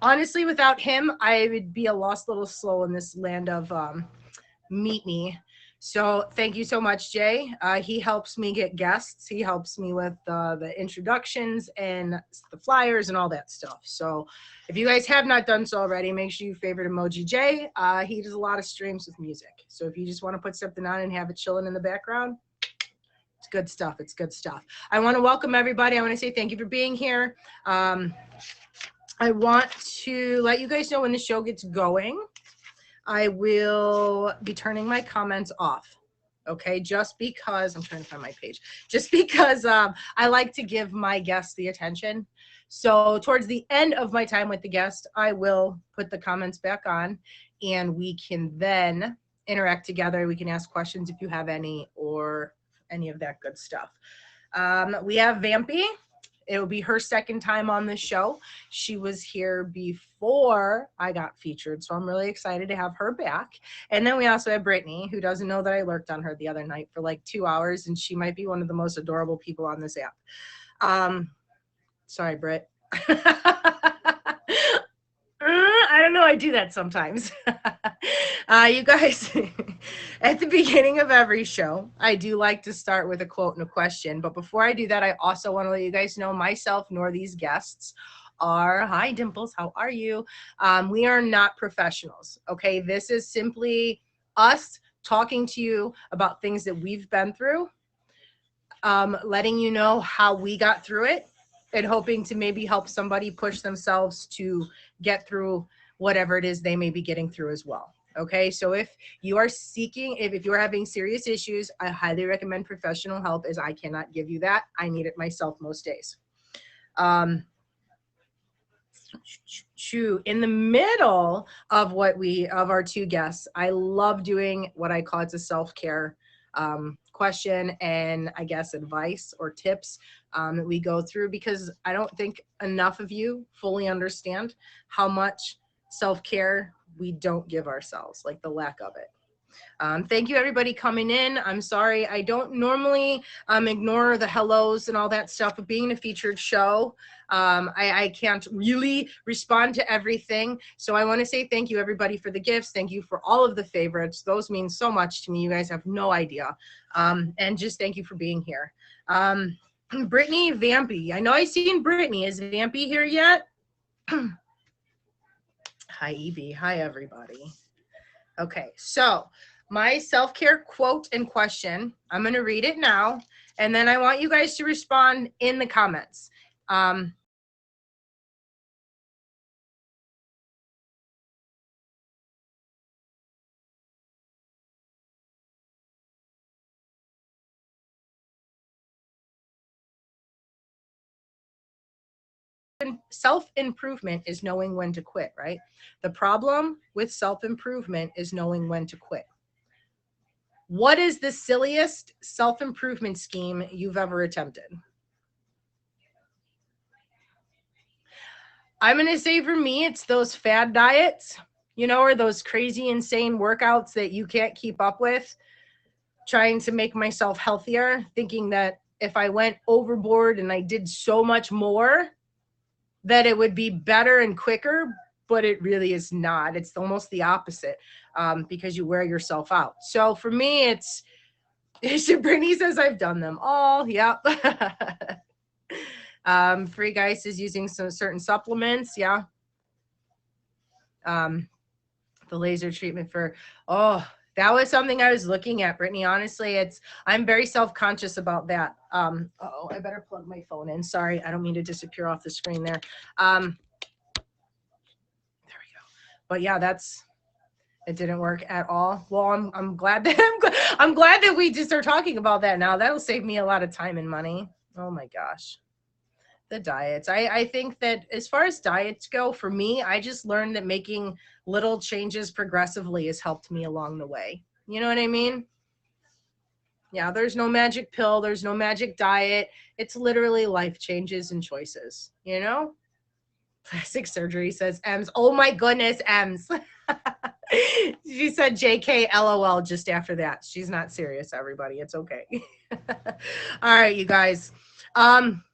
Honestly, without him, I would be a lost little soul in this land of meet me. So thank you so much, Jay. He helps me get guests. He helps me with the introductions and the flyers and all that stuff. So if you guys have not done so already, make sure you favorite Emoji Jay. He does a lot of streams with music. So if you just want to put something on and have it chilling in the background, it's good stuff. It's good stuff. I want to welcome everybody. I want to say thank you for being here. Um, I want to let you guys know when the show gets going. I will be turning my comments off. Okay, just because I'm trying to find my page, just because I like to give my guests the attention. So, towards the end of my time with the guest, I will put the comments back on and we can then interact together. We can ask questions if you have any or any of that good stuff. We have Vampy. It will be her second time on the show. She was here before I got featured, so I'm really excited to have her back. And then we also have Brittany, who doesn't know that I lurked on her the other night for like 2 hours, and she might be one of the most adorable people on this app. Um, Sorry, Britt. I don't know. I do that sometimes. You guys, at the beginning of every show, I do like to start with a quote and a question. But before I do that, I also want to let you guys know myself nor these guests are, hi, Dimples, how are you? We are not professionals. Okay. This is simply us talking to you about things that we've been through, letting you know how we got through it and hoping to maybe help somebody push themselves to get through whatever it is they may be getting through as well. Okay, so if you are seeking, if you are having serious issues, I highly recommend professional help, as I cannot give you that. I need it myself most days. Um, in the middle of our two guests, I love doing what I call, it's a self-care question and I guess advice or tips that we go through, because I don't think enough of you fully understand how much self-care we don't give ourselves, like the lack of it. Thank you, everybody coming in. I'm sorry, I don't normally ignore the hellos and all that stuff, but being a featured show, I can't really respond to everything. So I want to say thank you, everybody, for the gifts. Thank you for all of the favorites. Those mean so much to me. You guys have no idea. And just thank you for being here. Brittany, Vampy. I know I've seen Brittany. Is Vampy here yet? Hi, Evie. Hi, everybody. Okay, so my self care quote and question, I'm going to read it now, and then I want you guys to respond in the comments. Self improvement is knowing when to quit, right? The problem with self improvement is knowing when to quit. What is the silliest self improvement scheme you've ever attempted? I'm going to say for me, it's those fad diets, or those crazy, insane workouts that you can't keep up with, trying to make myself healthier, thinking that if I went overboard and I did so much more, that it would be better and quicker, but it really is not. It's almost the opposite, because you wear yourself out. So for me, it's Brittany says I've done them all. Yep. Free Geist is using some certain supplements. Yeah. Um, the laser treatment for, oh, that was something I was looking at, Brittany. Honestly, I'm very self-conscious about that. Oh, I better plug my phone in. Sorry, I don't mean to disappear off the screen there. There we go. But yeah, it didn't work at all. Well, I'm glad that I'm glad that we just are talking about that now. That'll save me a lot of time and money. Oh my gosh. The diets. I think that as far as diets go, for me, I just learned that making little changes progressively has helped me along the way. You know what I mean? Yeah, there's no magic pill, there's no magic diet. It's literally life changes and choices, you know? Plastic surgery, says Ems. Oh my goodness, Ems. She said JK LOL just after that. She's not serious, everybody. It's okay. All right, you guys. Um,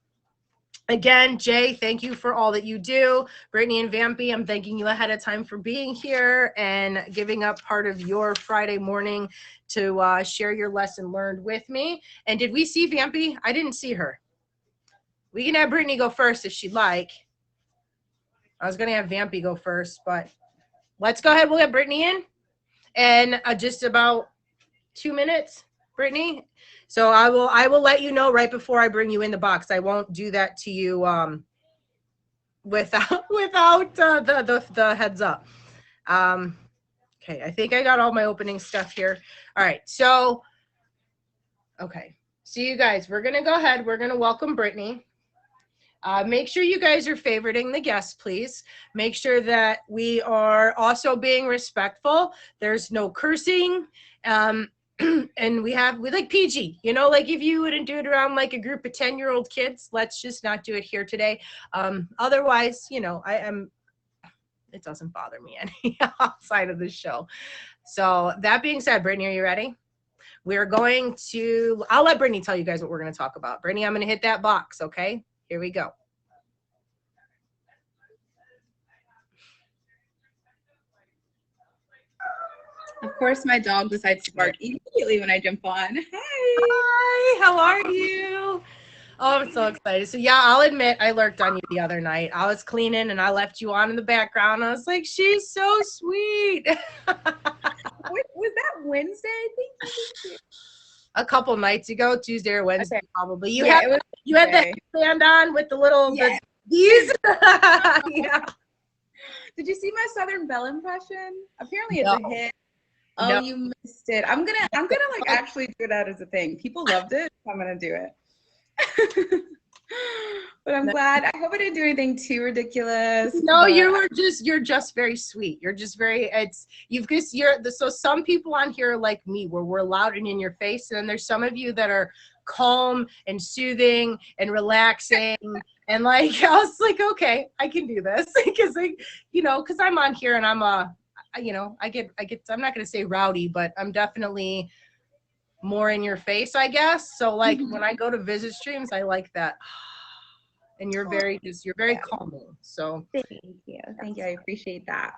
Again, Jay, thank you for all that you do. Brittany and Vampy, I'm thanking you ahead of time for being here and giving up part of your Friday morning to share your lesson learned with me. And did we see Vampy? I didn't see her. We can have Brittany go first if she'd like. I was going to have Vampy go first, but let's go ahead. We'll get Brittany in. And just about 2 minutes, Brittany. So I will let you know right before I bring you in the box. I won't do that to you without the heads up. Okay, I think I got all my opening stuff here. All right, so okay, so you guys, we're gonna go ahead. We're gonna welcome Brittany. Make sure you guys are favoriting the guests, please. Make sure that we are also being respectful. There's no cursing. And we like PG, you know, like if you wouldn't do it around like a group of 10-year-old kids, let's just not do it here today. Otherwise, you know, it doesn't bother me any outside of the show. So that being said, Brittany, are you ready? We're going to, I'll let Brittany tell you guys what we're going to talk about. Brittany, I'm going to hit that box. Okay, here we go. Of course, my dog decides to bark immediately when I jump on. Hi. Hi, how are you? Oh, I'm so excited. So yeah, I'll admit I lurked on you the other night. I was cleaning and I left you on in the background. I was like, she's so sweet. Was that Wednesday? Thank you. A couple nights ago, Tuesday or Wednesday, okay. probably. You had the band on with the little these. Yeah. Did you see my Southern Belle impression? Apparently it's a hit. Oh, no. You missed it. I'm gonna like actually do that as a thing. People loved it. So I'm gonna do it. But I'm glad. I hope I didn't do anything too ridiculous. No, you're just very sweet. You're just very, so some people on here are like me, where we're loud and in your face, and then there's some of you that are calm and soothing and relaxing. And like, I was like, okay, I can do this because because I'm on here and I'm I get, I'm not going to say rowdy, but I'm definitely more in your face, I guess. So like when I go to visit streams, I like that. And you're very calming. So thank you. I appreciate that.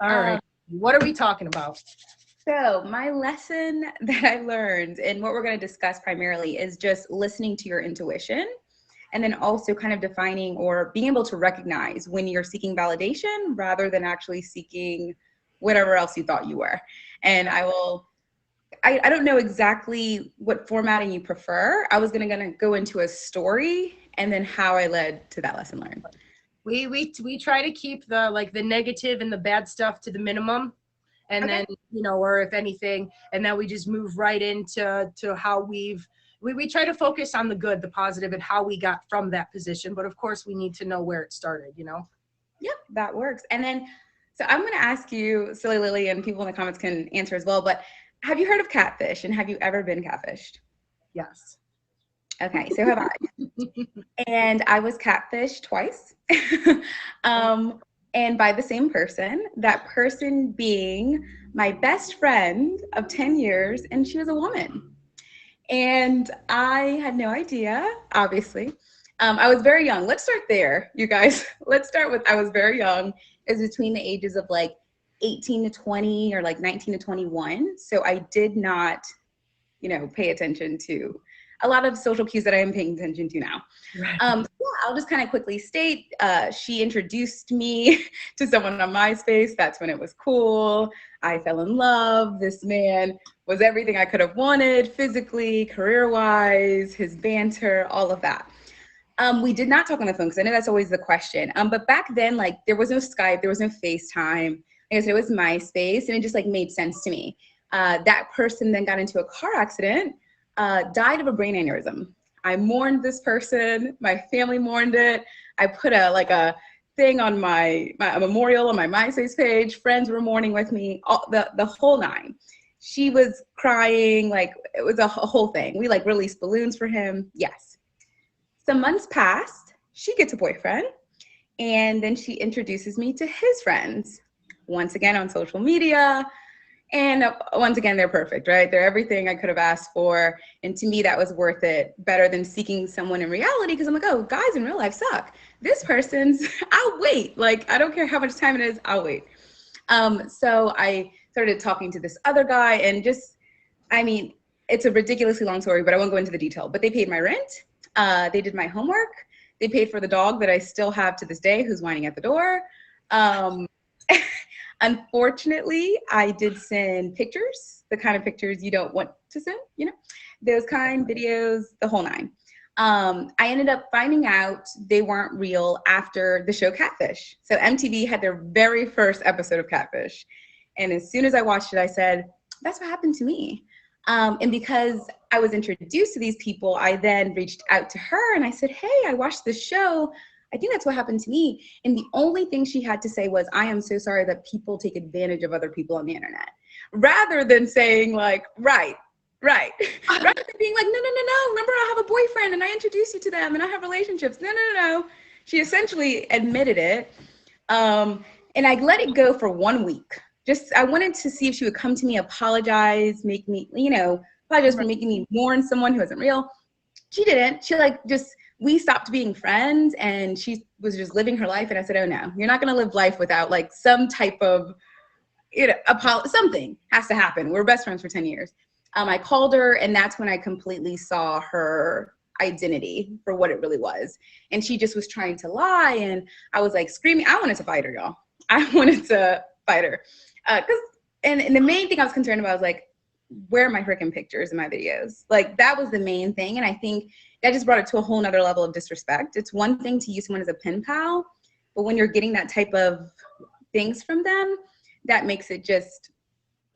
All right. What are we talking about? So my lesson that I learned and what we're going to discuss primarily is just listening to your intuition. And then also kind of defining or being able to recognize when you're seeking validation rather than actually seeking whatever else you thought you were. And I don't know exactly what formatting you prefer. I was gonna go into a story and then how I led to that lesson learned. We try to keep the negative and the bad stuff to the minimum. And then, or if anything, and then we just move right into how we try to focus on the good, the positive, and how we got from that position. But of course we need to know where it started, Yep, that works. And then, so I'm going to ask you, Silly Lily, and people in the comments can answer as well, but have you heard of catfish and have you ever been catfished? Yes. Okay, so have I. And I was catfished twice. And by the same person, that person being my best friend of 10 years, and she was a woman. And I had no idea, obviously. I was very young. Let's start there, you guys. Let's start with, I was very young. It was between the ages of like 18 to 20 or like 19 to 21. So I did not, pay attention to a lot of social cues that I am paying attention to now. Right. I'll just kind of quickly state, she introduced me to someone on MySpace. That's when it was cool. I fell in love. This man was everything I could have wanted, physically, career-wise, his banter, all of that. We did not talk on the phone because I know that's always the question. But back then, like there was no Skype, there was no FaceTime. Like I said, it was MySpace, and it just like made sense to me. That person then got into a car accident, died of a brain aneurysm. I mourned this person. My family mourned it. I put a thing on my memorial on my MySpace page. Friends were mourning with me. The whole nine. She was crying. Like it was a whole thing. We like released balloons for him. Yes. Some months passed, she gets a boyfriend, and then she introduces me to his friends. Once again on social media, And once again, they're perfect, right? They're everything I could have asked for. And to me, that was worth it, better than seeking someone in reality, because I'm like, oh, guys in real life suck. This person's, I'll wait. Like, I don't care how much time it is, I'll wait. So I started talking to this other guy, and just, I mean, it's a ridiculously long story, but I won't go into the detail. But they paid my rent. They did my homework. They paid for the dog that I still have to this day, who's whining at the door. Unfortunately, I did send pictures, the kind of pictures you don't want to send, you know, those kind, videos, the whole nine. I ended up finding out they weren't real after the show Catfish. So MTV had their very first episode of Catfish. And as soon as I watched it, I said, that's what happened to me. And because I was introduced to these people, I then reached out to her and I said, hey, I watched this show. I think that's what happened to me. And the only thing she had to say was, I am so sorry that people take advantage of other people on the internet. Rather than saying like, right. Rather than being like, no. Remember, I have a boyfriend and I introduced you to them and I have relationships. No. She essentially admitted it. And I let it go for 1 week. Just, I wanted to see if she would come to me, apologize, make me, apologize for making me mourn someone who isn't real. She didn't. She we stopped being friends and she was just living her life. And I said, oh no, you're not going to live life without like some type of, something has to happen. We're best friends for 10 years. I called her and that's when I completely saw her identity for what it really was. And she just was trying to lie. And I was like screaming. I wanted to fight her, y'all. I wanted to fight her. And the main thing I was concerned about was like, where are my freaking pictures in my videos? Like that was the main thing. And I think that just brought it to a whole nother level of disrespect. It's one thing to use someone as a pen pal, but when you're getting that type of things from them, that makes it just,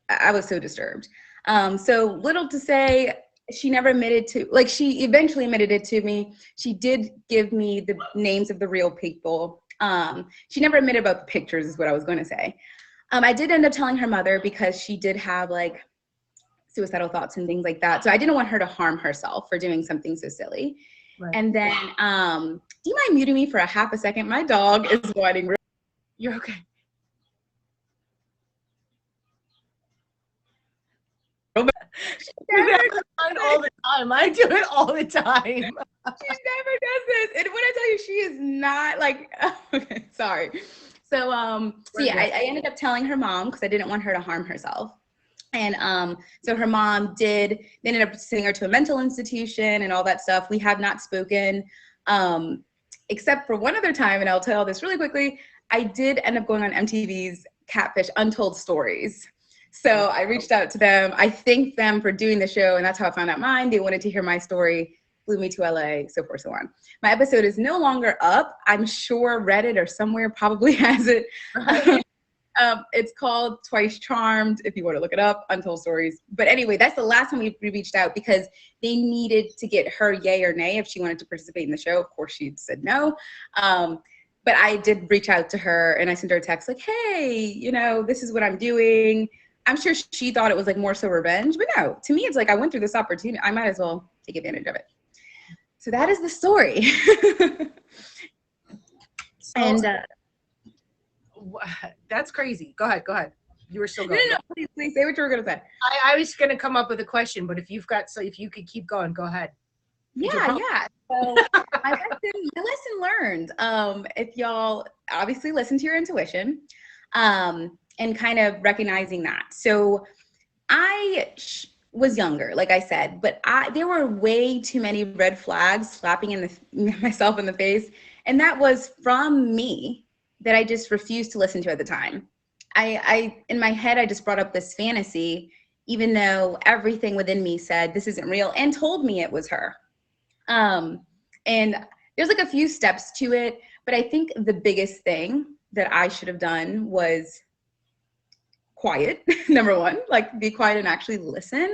I was so disturbed. So little to say, she never admitted to, like she eventually admitted it to me. She did give me the names of the real people. She never admitted about the pictures is what I was going to say. I did end up telling her mother because she did have like suicidal thoughts and things like that. So I didn't want her to harm herself for doing something so silly. Right. And then, do you mind muting me for a half a second? My dog is whining. You're okay. All the time. I do it all the time. She never does this. And when I tell you, she is not like, okay, sorry. So, I ended up telling her mom because I didn't want her to harm herself. And so her mom they ended up sending her to a mental institution and all that stuff. We have not spoken, except for one other time, and I'll tell this really quickly. I did end up going on MTV's Catfish Untold Stories. So I reached out to them. I thanked them for doing the show, and that's how I found out mine. They wanted to hear my story, flew me to LA, so forth, so on. My episode is no longer up. I'm sure Reddit or somewhere probably has it. It's called Twice Charmed, if you want to look it up, Untold Stories. But anyway, that's the last time we reached out because they needed to get her yay or nay if she wanted to participate in the show. Of course, she said no. But I did reach out to her and I sent her a text like, hey, this is what I'm doing. I'm sure she thought it was like more so revenge, but no, to me, it's like I went through this opportunity. I might as well take advantage of it. So that is the story. That's crazy. Go ahead. You were still going. No, please say what you were going to say. I was going to come up with a question, but if you could keep going, go ahead. Yeah. So my lesson learned, if y'all obviously listen to your intuition, and kind of recognizing that. So I was younger, like I said, but there were way too many red flags slapping myself in the face. And that was from me that I just refused to listen to at the time. I in my head, I just brought up this fantasy, even though everything within me said this isn't real and told me it was her. And there's like a few steps to it, but I think the biggest thing that I should have done was quiet, number one, like be quiet and actually listen.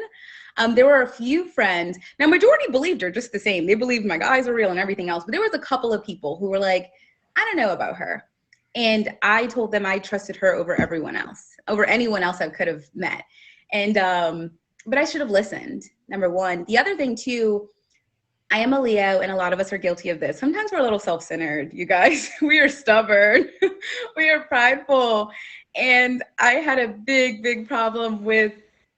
There were a few friends. Now, majority believed her just the same. They believed my guys are real and everything else. But there was a couple of people who were like, I don't know about her. And I told them I trusted her over everyone else, over anyone else I could have met. And, but I should have listened, number one. The other thing too, I am a Leo and a lot of us are guilty of this. Sometimes we're a little self-centered, you guys. We are stubborn. We are prideful. And I had a big problem with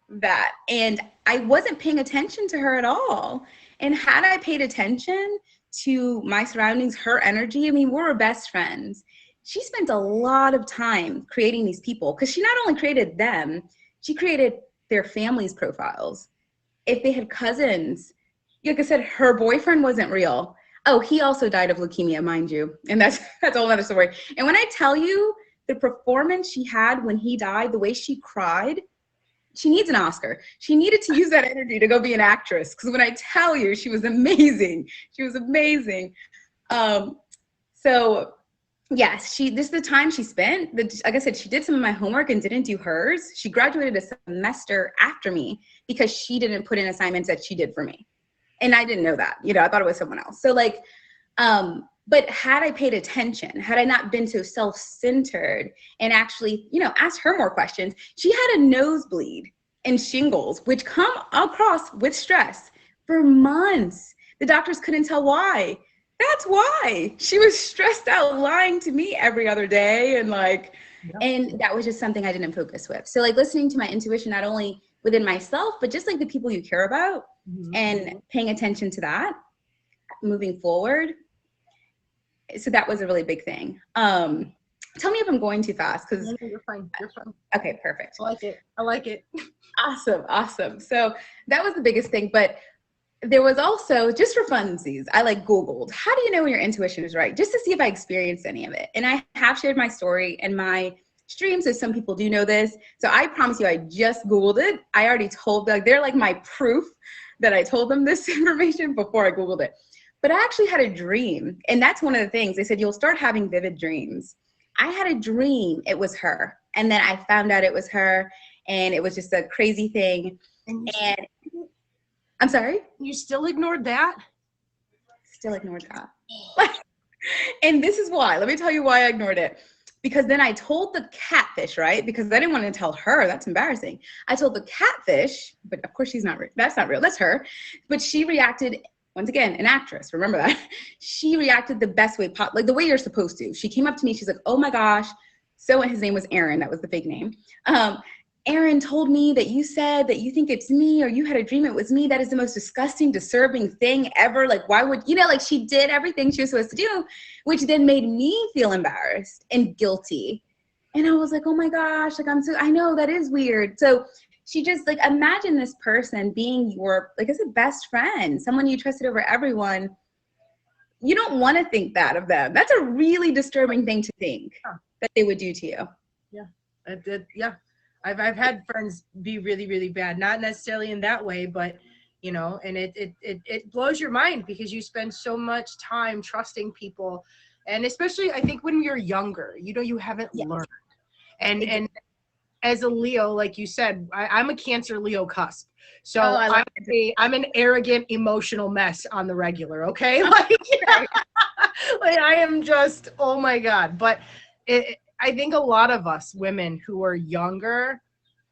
that. And I wasn't paying attention to her at all. And had I paid attention to my surroundings, her energy, I mean, we were best friends. She spent a lot of time creating these people because she not only created them, she created their families' profiles. If they had cousins, like I said, her boyfriend wasn't real. Oh, he also died of leukemia, mind you. And that's a whole other story. And when I tell you the performance she had when he died, the way she cried, she needs an Oscar. She needed to use that energy to go be an actress. Because when I tell you, she was amazing. She was amazing. So yes, this is the time she spent. Like I said, she did some of my homework and didn't do hers. She graduated a semester after me because she didn't put in assignments that she did for me. And I didn't know that, I thought it was someone else. So like, but had I paid attention, had I not been so self-centered and actually, asked her more questions, she had a nosebleed and shingles, which come across with stress for months. The doctors couldn't tell why. That's why she was stressed out, lying to me every other day. And like, and that was just something I didn't focus with. So like listening to my intuition, not only within myself, but just like the people you care about and paying attention to that moving forward. So that was a really big thing. Tell me if I'm going too fast. No, you're fine. You're fine. Okay, perfect. I like it. Awesome. So that was the biggest thing. But there was also, just for funsies, I like Googled, how do you know when your intuition is right? Just to see if I experienced any of it. And I have shared my story and my streams, so some people do know this. So I promise you, I just Googled it. I already told, they're like my proof that I told them this information before I Googled it. But I actually had a dream. And that's one of the things. They said, you'll start having vivid dreams. I had a dream it was her. And then I found out it was her. And it was just a crazy thing. And I'm sorry? You still ignored that? Still ignored that. And this is why. Let me tell you why I ignored it. Because then I told the catfish, right? Because I didn't want to tell her. That's embarrassing. I told the catfish, but of course she's not real. That's not real. That's her. But she reacted, once again, an actress. Remember that. She reacted the best way, like the way you're supposed to. She came up to me. She's like, oh my gosh. So his name was Aaron. That was the fake name. Aaron told me that you said that you think it's me or you had a dream it was me. That is the most disgusting, disturbing thing ever. Like, why would, like she did everything she was supposed to do, which then made me feel embarrassed and guilty. And I was like, oh my gosh, like I know that is weird. So she just like, imagine this person being your, like I said, best friend, someone you trusted over everyone. You don't want to think that of them. That's a really disturbing thing to think that they would do to you. Yeah, I did. Yeah. I've had friends be really, really bad, not necessarily in that way, but and it blows your mind because you spend so much time trusting people. And especially I think when you're younger, you haven't learned. And as a Leo, like you said, I'm a Cancer Leo cusp. So I'm an arrogant, emotional mess on the regular. Okay. Like I am just, oh my God. But I think a lot of us women who are younger,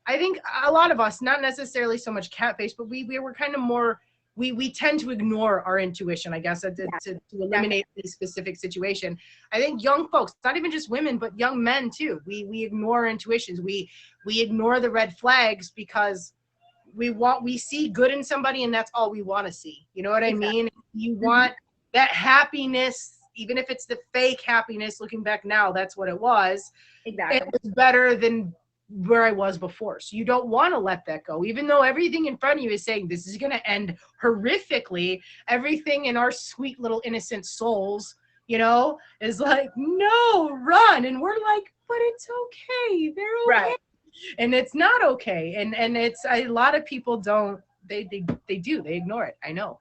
I think a lot of us, not necessarily so much catfish, but we were kind of more, we tend to ignore our intuition, I guess, to eliminate this specific situation. I think young folks, not even just women, but young men too, we ignore our intuitions. We ignore the red flags because we see good in somebody and that's all we want to see. You know what I mean? You want that happiness. Even if it's the fake happiness, looking back now, that's what it was. Exactly. It was better than where I was before. So you don't want to let that go. Even though everything in front of you is saying this is going to end horrifically, everything in our sweet little innocent souls, is like, no, run. And we're like, but it's okay. They're okay. Right. And it's not okay. And it's a lot of people don't, they do. They ignore it. I know.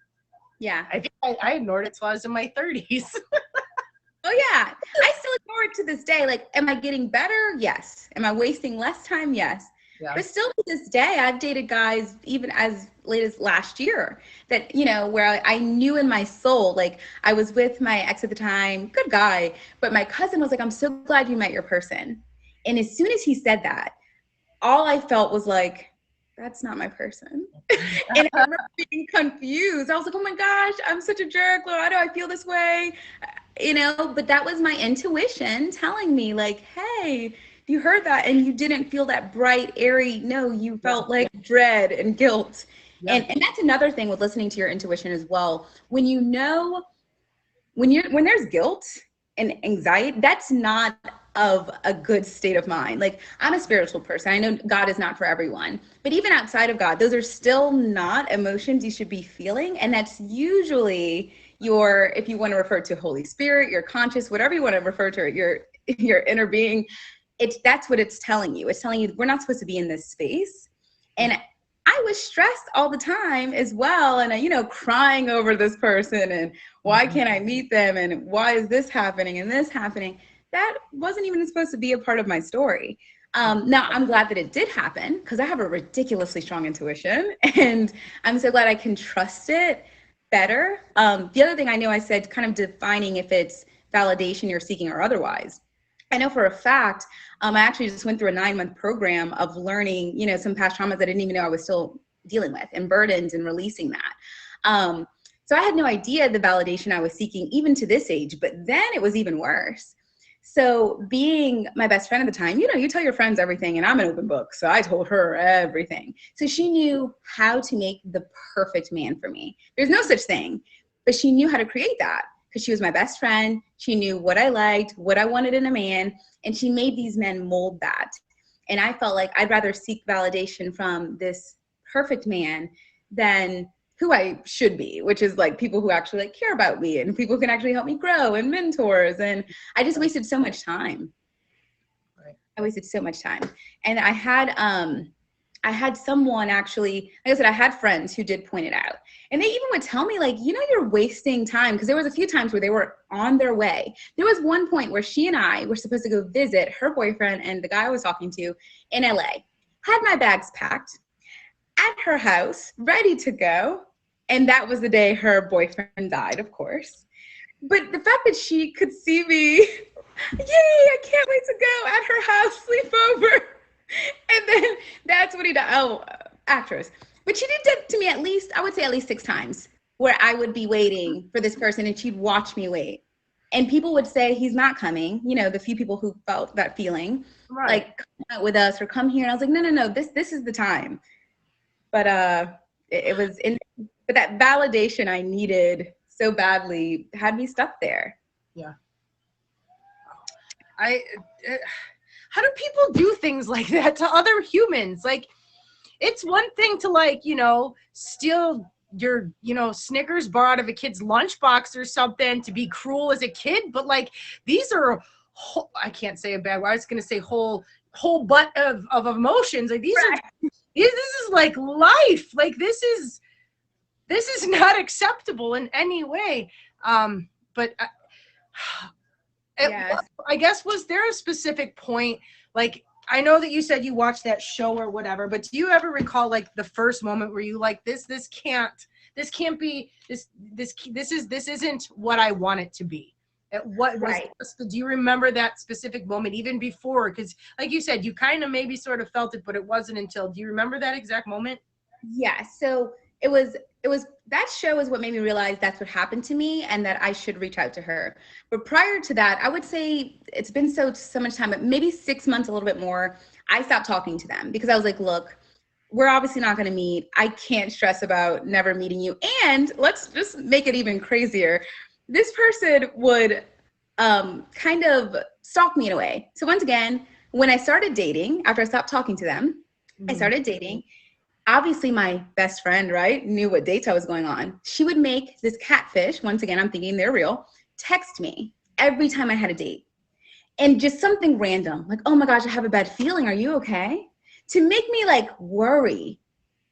Yeah. I think I ignored it till I was in my 30s. Oh, yeah. I still ignore it to this day. Like, am I getting better? Yes. Am I wasting less time? Yes. Yeah. But still to this day, I've dated guys even as late as last year that, where I knew in my soul, like I was with my ex at the time, good guy, but my cousin was like, I'm so glad you met your person. And as soon as he said that, all I felt was like, that's not my person. And I remember being confused. I was like, oh my gosh, I'm such a jerk. Why do I feel this way? But that was my intuition telling me like, hey, you heard that and you didn't feel that bright, airy, no, you felt like dread and guilt. Yeah. And that's another thing with listening to your intuition as well. When you know, when there's guilt and anxiety, that's not of a good state of mind. Like, I'm a spiritual person. I know God is not for everyone, but even outside of God, those are still not emotions you should be feeling. And that's usually your, if you want to refer to Holy Spirit, your conscious, whatever you want to refer to it, your inner being, that's what it's telling you. It's telling you we're not supposed to be in this space. And I was stressed all the time as well. And, crying over this person and why can't I meet them? And why is this happening and this happening? That wasn't even supposed to be a part of my story. Now, I'm glad that it did happen because I have a ridiculously strong intuition and I'm so glad I can trust it better. The other thing I know I said, kind of defining if it's validation you're seeking or otherwise. I know for a fact, I actually just went through a 9-month program of learning, some past traumas that I didn't even know I was still dealing with and burdens and releasing that. So I had no idea the validation I was seeking even to this age, but then it was even worse. So being my best friend at the time, you tell your friends everything and I'm an open book. So I told her everything. So she knew how to make the perfect man for me. There's no such thing, but she knew how to create that because she was my best friend. She knew what I liked, what I wanted in a man, and she made these men mold that. And I felt like I'd rather seek validation from this perfect man than who I should be, which is like people who actually care about me and people who can actually help me grow and mentors. And I just wasted so much time. Right. I wasted so much time. And I had someone actually, like I said, I had friends who did point it out. And they even would tell me like, you're wasting time. Because there was a few times where they were on their way. There was one point where she and I were supposed to go visit her boyfriend and the guy I was talking to in LA. Had my bags packed at her house, ready to go. And that was the day her boyfriend died, of course. But the fact that she could see me, yay, I can't wait to go at her house, sleep over. And then that's what he did. Oh, actress. But she did that to me at least 6 times where I would be waiting for this person and she'd watch me wait. And people would say, he's not coming. The few people who felt that feeling, Right. like, come out with us or come here. And I was like, no, this is the time. But it was but that validation I needed so badly had me stuck there. Yeah. How do people do things like that to other humans? Like, it's one thing to steal your, Snickers bar out of a kid's lunchbox or something, to be cruel as a kid. But these are, I can't say a bad word. I was going to say whole butt of emotions. Like these right. this is like life. Like this is not acceptable in any way. But Yes. I guess, was there a specific point? Like, I know that you said you watched that show or whatever, but do you ever recall the first moment where you this can't be, this isn't what I want it to be? What was, right. Do you remember that specific moment even before? Because like you said, you kind of maybe sort of felt it, but it wasn't until, do you remember that exact moment? Yeah. So it was that show is what made me realize that's what happened to me and that I should reach out to her. But prior to that, I would say it's been so much time, but maybe 6 months, a little bit more, I stopped talking to them because I was like, look, we're obviously not going to meet. I can't stress about never meeting you. And let's just make it even crazier. This person would kind of stalk me in a way. So once again, when I started dating, after I stopped talking to them, I started dating. Obviously, my best friend, right, knew what dates I was going on. She would make this catfish, once again, I'm thinking they're real, text me every time I had a date. And just something random, like, oh my gosh, I have a bad feeling. Are you okay? To make me worry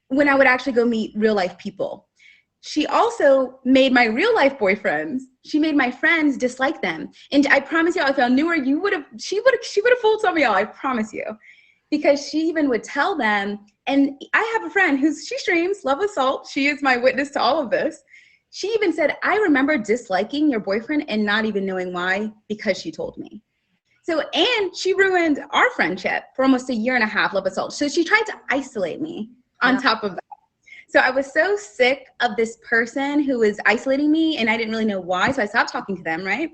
when I would actually go meet real life people. She also made my real life boyfriends, she made my friends dislike them. And I promise y'all, if y'all knew her, she would have fooled some of y'all, I promise you. Because she even would tell them, and I have a friend she streams Love with Salt. She is my witness to all of this. She even said, I remember disliking your boyfriend and not even knowing why, because she told me. So, and she ruined our friendship for almost 1.5 years, Love with Salt. So she tried to isolate me on top of that. So I was so sick of this person who was isolating me and I didn't really know why. So I stopped talking to them, right?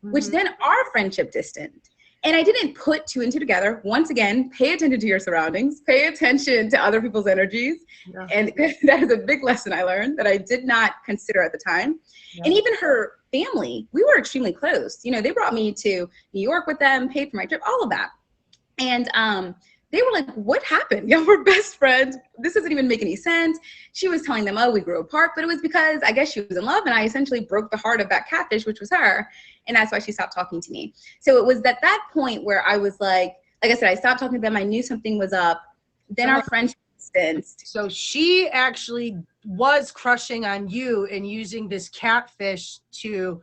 Which then our friendship distanced. And I didn't put two and two together. Once again, pay attention to your surroundings, pay attention to other people's energies. Yeah. And that is a big lesson I learned that I did not consider at the time. Yeah. And even her family, we were extremely close. You know, they brought me to New York with them, paid for my trip, all of that. And they were like, what happened? Y'all were best friends. This doesn't even make any sense. She was telling them, oh, we grew apart, but it was because I guess she was in love and I essentially broke the heart of that catfish, which was her. And that's why she stopped talking to me. So it was at that point where I was like I said, I stopped talking to them. I knew something was up. Then our friendship distanced. So she actually was crushing on you and using this catfish to,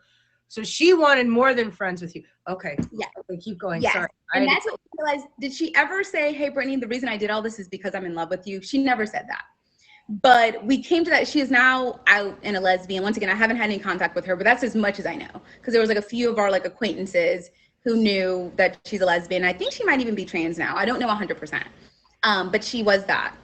so she wanted more than friends with you. Okay. Yeah. Okay, keep going. Yes. Sorry. And that's what we realized. Did she ever say, hey, Brittany, the reason I did all this is because I'm in love with you? She never said that. But we came to that. She is now out and a lesbian. Once again, I haven't had any contact with her, but that's as much as I know. Because there was like a few of our like acquaintances who knew that she's a lesbian. I think she might even be trans now. I don't know 100%. But she was that.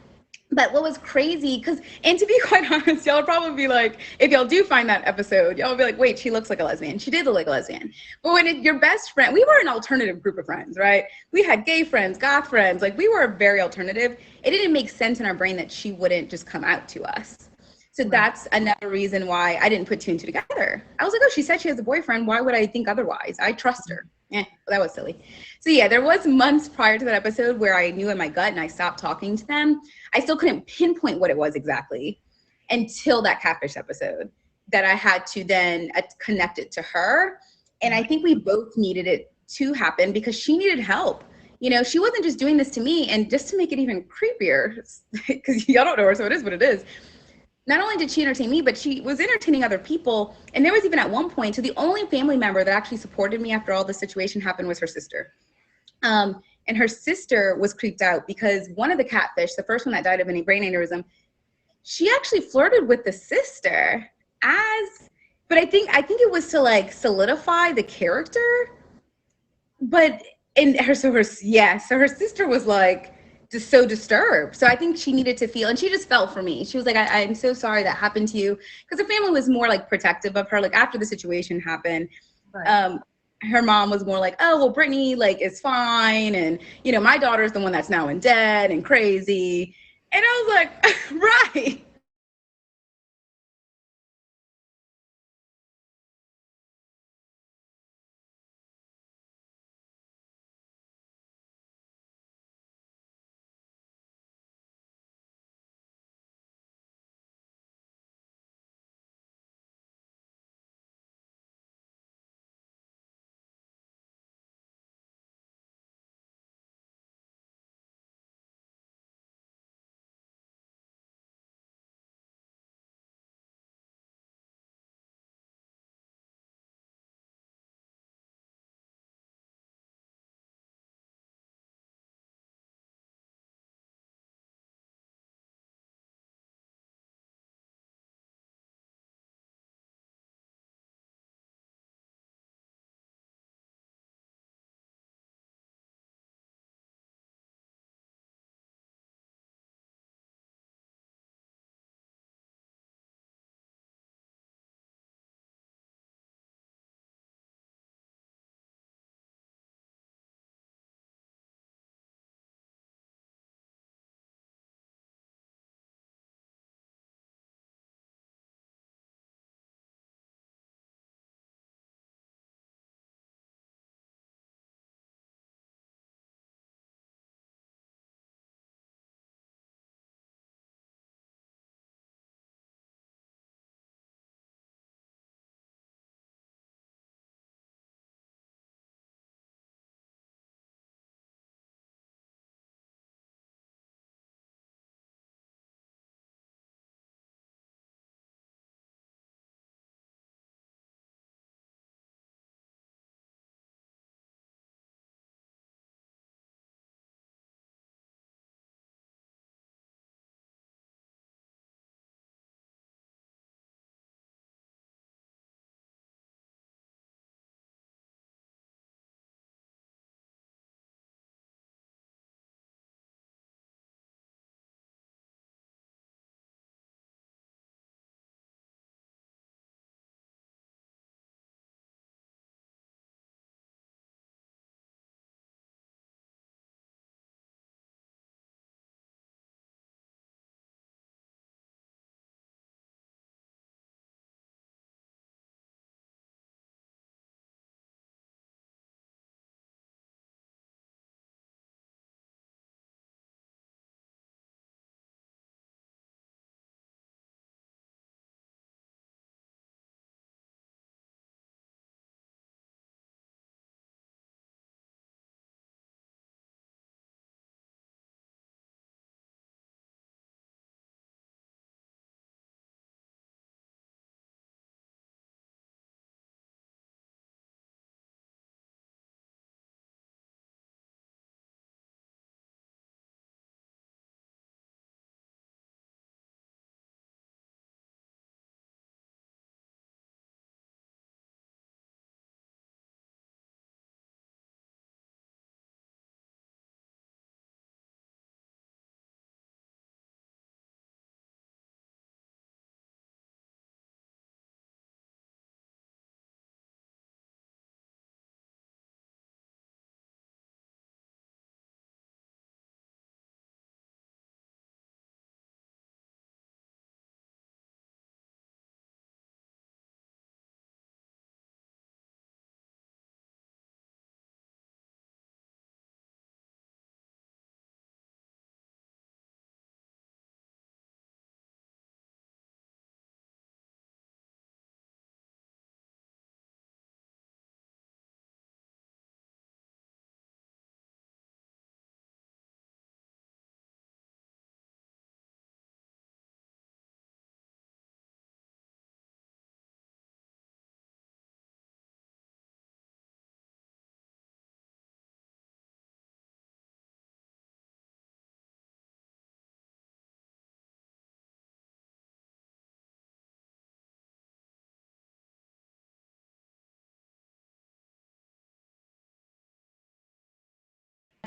But what was crazy, and to be quite honest, y'all will probably be like, if y'all do find that episode, y'all will be like, wait, she looks like a lesbian. She did look like a lesbian. But when your best friend, we were an alternative group of friends, right? We had gay friends, goth friends, like we were very alternative. It didn't make sense in our brain that she wouldn't just come out to us. So that's another reason why I didn't put two and two together. I was like, oh, she said she has a boyfriend. Why would I think otherwise? I trust her. That was silly. So yeah, there was months prior to that episode where I knew in my gut and I stopped talking to them. I still couldn't pinpoint what it was exactly until that catfish episode that I had to then connect it to her. And I think we both needed it to happen because she needed help. You know, she wasn't just doing this to me. And just to make it even creepier, because y'all don't know her, so it is what it is. Not only did she entertain me, but she was entertaining other people. And there was even at one point, so the only family member that actually supported me after all the situation happened was her sister. And her sister was creeped out because one of the catfish, the first one that died of a brain aneurysm, she actually flirted with the sister but I think it was to like solidify the character. But so her sister was like just so disturbed. So I think she needed to feel, and she just felt for me. She was like, I'm so sorry that happened to you. Because her family was more like protective of her. Like after the situation happened, right. Her mom was more like, oh, well, Brittany like is fine. And, you know, my daughter's the one that's now in debt and crazy. And I was like, right.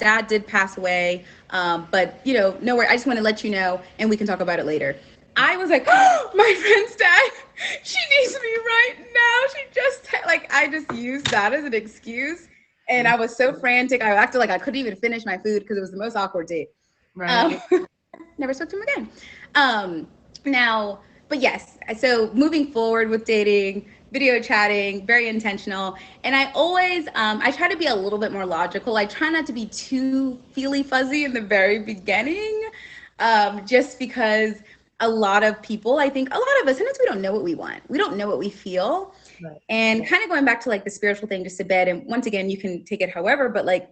dad did pass away, but you know, no worry. I just want to let you know, and we can talk about it later. I was like, oh, my friend's dad, she needs me right now. She just, like, I just used that as an excuse. And I was so frantic. I acted like I couldn't even finish my food because it was the most awkward date. Right. Never spoke to him again. Now, but yes, so moving forward with dating, video chatting, very intentional. And I always, I try to be a little bit more logical. I try not to be too feely fuzzy in the very beginning, just because a lot of people, I think a lot of us, sometimes we don't know what we want. We don't know what we feel. Right. And kind of going back to like the spiritual thing just a bit. And once again, you can take it however, but like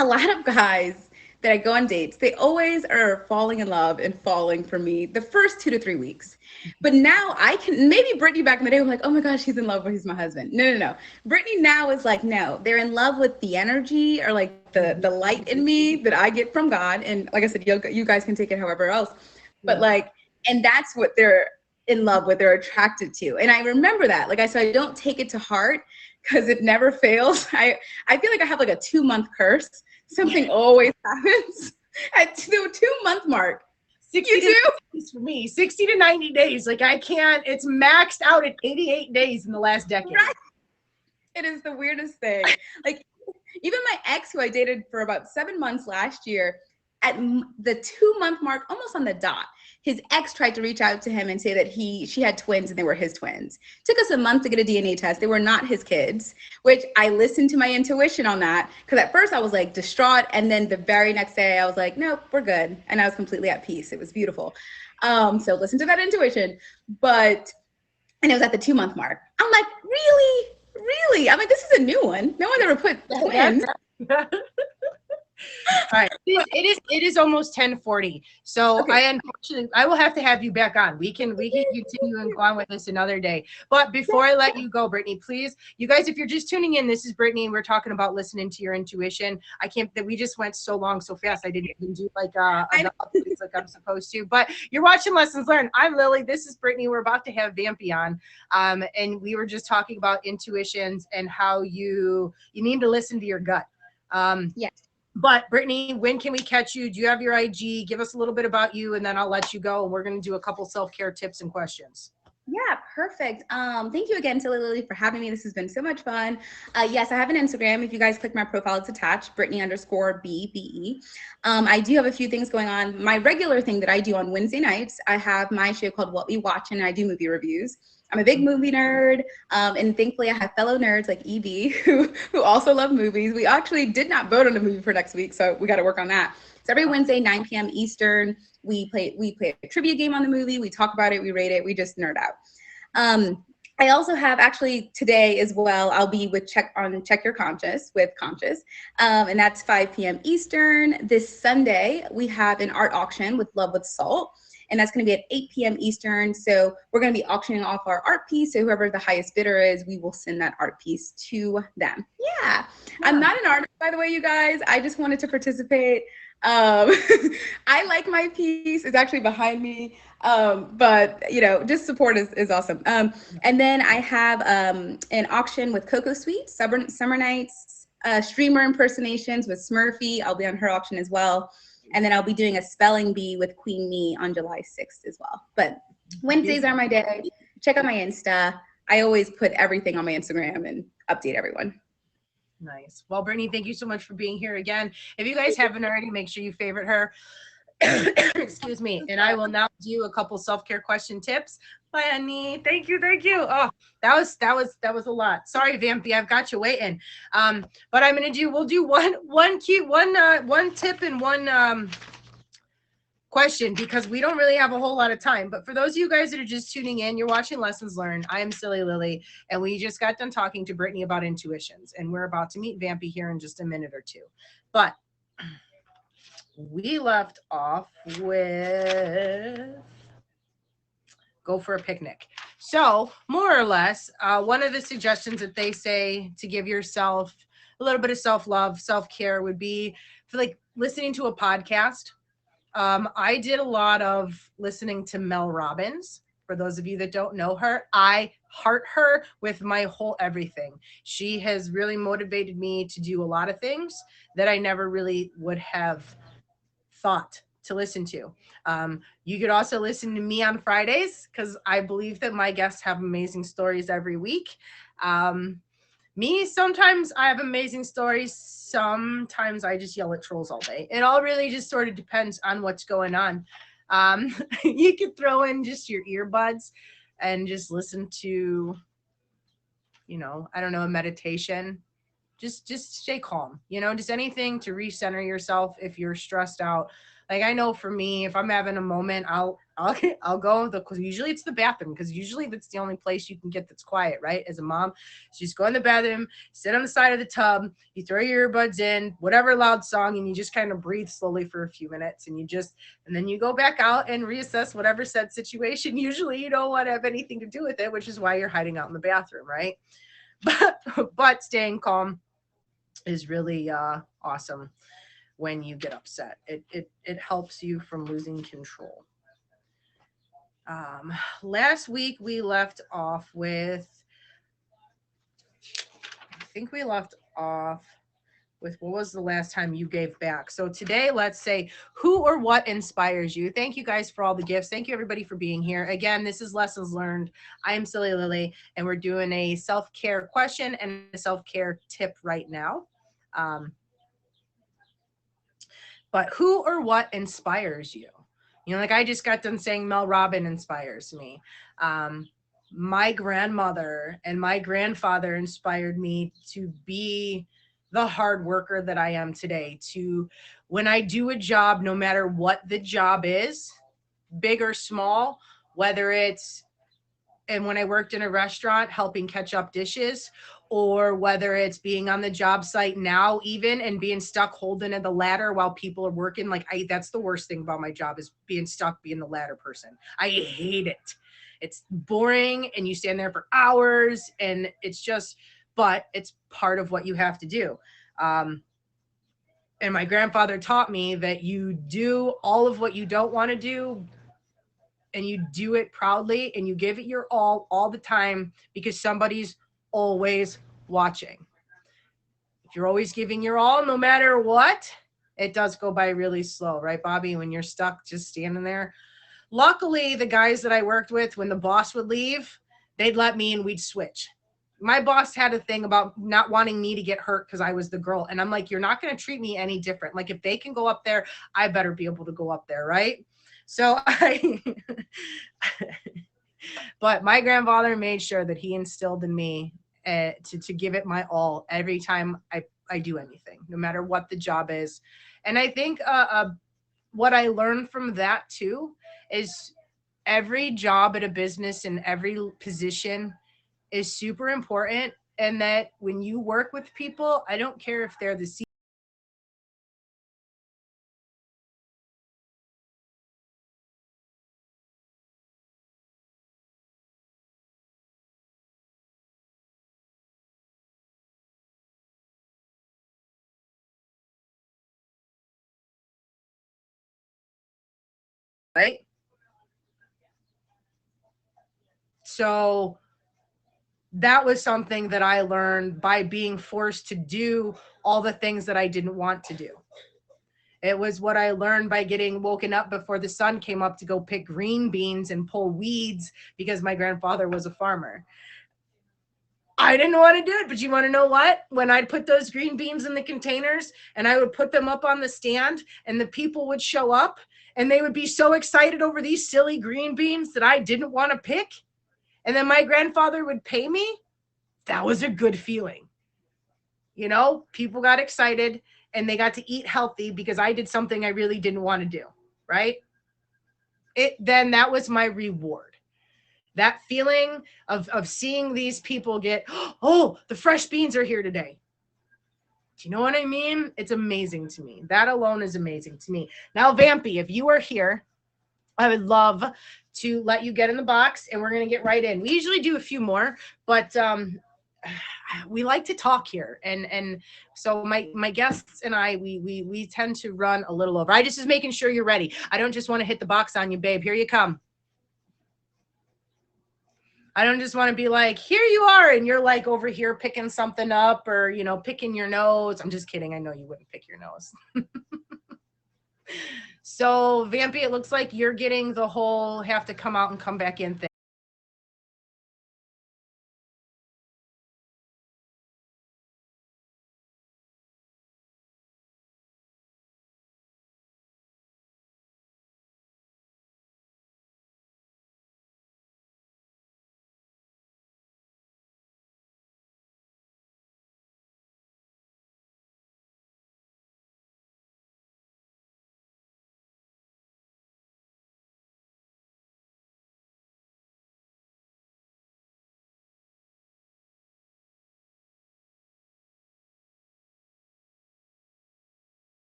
a lot of guys that I go on dates, they always are falling in love and falling for me the first 2 to 3 weeks. But now I can, maybe Brittany back in the day was like, oh my gosh, he's in love with, he's my husband. No. Brittany now is like, no, they're in love with the energy or like the light in me that I get from God. And like I said, you guys can take it however else. But like, and that's what they're in love with, they're attracted to. And I remember that. Like I said, I don't take it to heart because it never fails. I feel like I have like a 2-month curse. Something always happens at the 2-month mark. 60 you do? For me, 60 to 90 days. Like I can't, it's maxed out at 88 days in the last decade. Right. It is the weirdest thing. Like even my ex who I dated for about 7 months last year, at the 2-month mark, almost on the dot, his ex tried to reach out to him and say that she had twins and they were his twins. Took us a month to get a DNA test. They were not his kids, which I listened to my intuition on that. Because at first I was like distraught. And then the very next day I was like, nope, we're good. And I was completely at peace. It was beautiful. So listen to that intuition. And it was at the 2-month mark. I'm like, really? I'm like, this is a new one. No one ever put twins. All right, it is almost 10:40. So okay. Unfortunately I will have to have you back on. We can continue and go on with this another day. But before I let you go, Brittany, please, you guys, if you're just tuning in, this is Brittany and we're talking about listening to your intuition. We just went so long so fast. I didn't even do like updates like I'm supposed to. But you're watching Lessons Learned. I'm Lily. This is Brittany. We're about to have Vampy on. And we were just talking about intuitions and how you need to listen to your gut. Yes. But Brittany, when can we catch you? Do you have your IG? Give us a little bit about you and then I'll let you go. And we're going to do a couple self-care tips and questions. Yeah, perfect. Thank you again, Silly Lily, for having me. This has been so much fun. Yes, I have an Instagram. If you guys click my profile, it's attached, Brittany_BBE. I do have a few things going on. My regular thing that I do on Wednesday nights, I have my show called What We Watch, and I do movie reviews. I'm a big movie nerd, and thankfully I have fellow nerds like EB who also love movies. We actually did not vote on a movie for next week, so we got to work on that. So every Wednesday, 9 p.m. Eastern, we play a trivia game on the movie. We talk about it, we rate it, we just nerd out. I also have actually today as well, I'll be with Check Your Conscious with Conscious, and that's 5 p.m. Eastern. This Sunday, we have an art auction with Love with Salt. And that's going to be at 8 p.m. Eastern. So we're going to be auctioning off our art piece. So whoever the highest bidder is, we will send that art piece to them. Yeah. I'm not an artist, by the way, you guys. I just wanted to participate. I like my piece. It's actually behind me. But, you know, just support is awesome. And then I have an auction with Coco Sweet, Summer Nights, streamer impersonations with Smurfy. I'll be on her auction as well. And then I'll be doing a spelling bee with Queen Me on July 6th as well. But Wednesdays are my day. Check out my Insta. I always put everything on my Instagram and update everyone. Nice. Well, Brittany, thank you so much for being here again. If you guys haven't already, make sure you favorite her. Excuse me. And I will now do a couple self-care question tips. Bye, Annie. Thank you. Oh, that was a lot. Sorry, Vampy, I've got you waiting. But we'll do one tip and one question because we don't really have a whole lot of time. But for those of you guys that are just tuning in, you're watching Lessons Learned. I am Silly Lily, and we just got done talking to Brittany about intuitions, and we're about to meet Vampy here in just a minute or two. But we left off with go for a picnic. So more or less, one of the suggestions that they say to give yourself a little bit of self-love, self-care would be for like listening to a podcast. I did a lot of listening to Mel Robbins. For those of you that don't know her, I heart her with my whole everything. She has really motivated me to do a lot of things that I never really would have thought to listen to. You could also listen to me on Fridays because I believe that my guests have amazing stories every week. Me, sometimes I have amazing stories. Sometimes I just yell at trolls all day. It all really just sort of depends on what's going on. You could throw in just your earbuds and just listen to, I don't know, a meditation. Just stay calm, just anything to recenter yourself if you're stressed out. Like, I know for me, if I'm having a moment, I'll go because usually it's the bathroom, because usually that's the only place you can get that's quiet, right? As a mom, so you just go in the bathroom, sit on the side of the tub, you throw your earbuds in, whatever loud song, and you just kind of breathe slowly for a few minutes, and then you go back out and reassess whatever said situation. Usually you don't want to have anything to do with it, which is why you're hiding out in the bathroom, right? But staying calm is really awesome. When you get upset, it helps you from losing control. Last week we left off with, I think we left off with, what was the last time you gave back? So today, let's say, who or what inspires you? Thank you guys for all the gifts. Thank you everybody for being here. Again, this is Lessons Learned. I am Silly Lily, and we're doing a self-care question and a self-care tip right now. But who or what inspires you? Like I just got done saying Mel Robbins inspires me. My grandmother and my grandfather inspired me to be the hard worker that I am today. To, when I do a job, no matter what the job is, big or small, whether it's, and when I worked in a restaurant helping catch up dishes, or whether it's being on the job site now even and being stuck holding the ladder while people are working. Like, that's the worst thing about my job, is being stuck being the ladder person. I hate it. It's boring and you stand there for hours and it's just, but it's part of what you have to do. And my grandfather taught me that you do all of what you don't want to do, and you do it proudly and you give it your all the time, because somebody's always watching. If you're always giving your all, no matter what, it does go by really slow, right, Bobby? When you're stuck just standing there. Luckily, the guys that I worked with, when the boss would leave, they'd let me and we'd switch. My boss had a thing about not wanting me to get hurt because I was the girl. And I'm like, you're not going to treat me any different. Like, if they can go up there, I better be able to go up there, right? So but my grandfather made sure that he instilled in me to give it my all every time I do anything, no matter what the job is. And I think what I learned from that too is every job at a business and every position is super important. And that when you work with people, I don't care if they're the CEO, right? So that was something that I learned by being forced to do all the things that I didn't want to do. It was what I learned by getting woken up before the sun came up to go pick green beans and pull weeds, because my grandfather was a farmer. I didn't want to do it, but you want to know what? When I'd put those green beans in the containers and I would put them up on the stand, and the people would show up and they would be so excited over these silly green beans that I didn't want to pick, and then my grandfather would pay me, that was a good feeling. People got excited and they got to eat healthy because I did something I really didn't want to do, right? Then that was my reward. That feeling of seeing these people get, oh, the fresh beans are here today. Do you know what I mean? It's amazing to me. That alone is amazing to me. Now, Vampy, if you are here, I would love to let you get in the box, and we're going to get right in. We usually do a few more, but we like to talk here. And so my guests and I, we tend to run a little over. I just is making sure you're ready. I don't just want to hit the box on you, babe. Here you come. I don't just want to be like, here you are, and you're like over here picking something up or, you know, picking your nose. I'm just kidding. I know you wouldn't pick your nose. So, Vampy, it looks like you're getting the whole have to come out and come back in thing.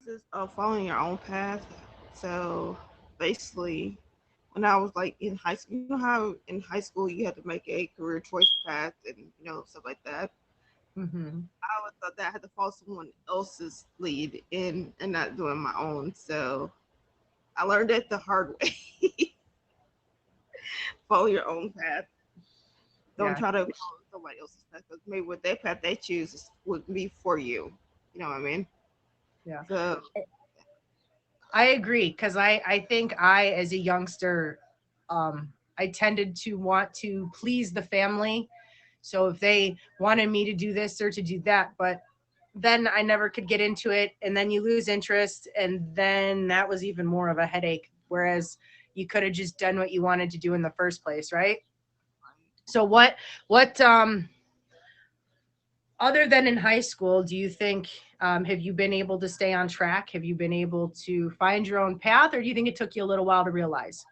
Is following your own path. So basically, when I was like in high school, you know how in high school you had to make a career choice path and stuff like that. Mm-hmm. I always thought that I had to follow someone else's lead and not doing my own. So I learned it the hard way. Follow your own path. Don't Yeah. try to follow somebody else's path because maybe what their path they choose would be for you. You know what I mean? Yeah. So I agree because I think I, as a youngster, I tended to want to please the family. So if they wanted me to do this or to do that, but then I never could get into it, and then you lose interest, and then that was even more of a headache. Whereas you could have just done what you wanted to do in the first place, right? So what other than in high school, do you think have you been able to stay on track? Have you been able to find your own path, or do you think it took you a little while to realize?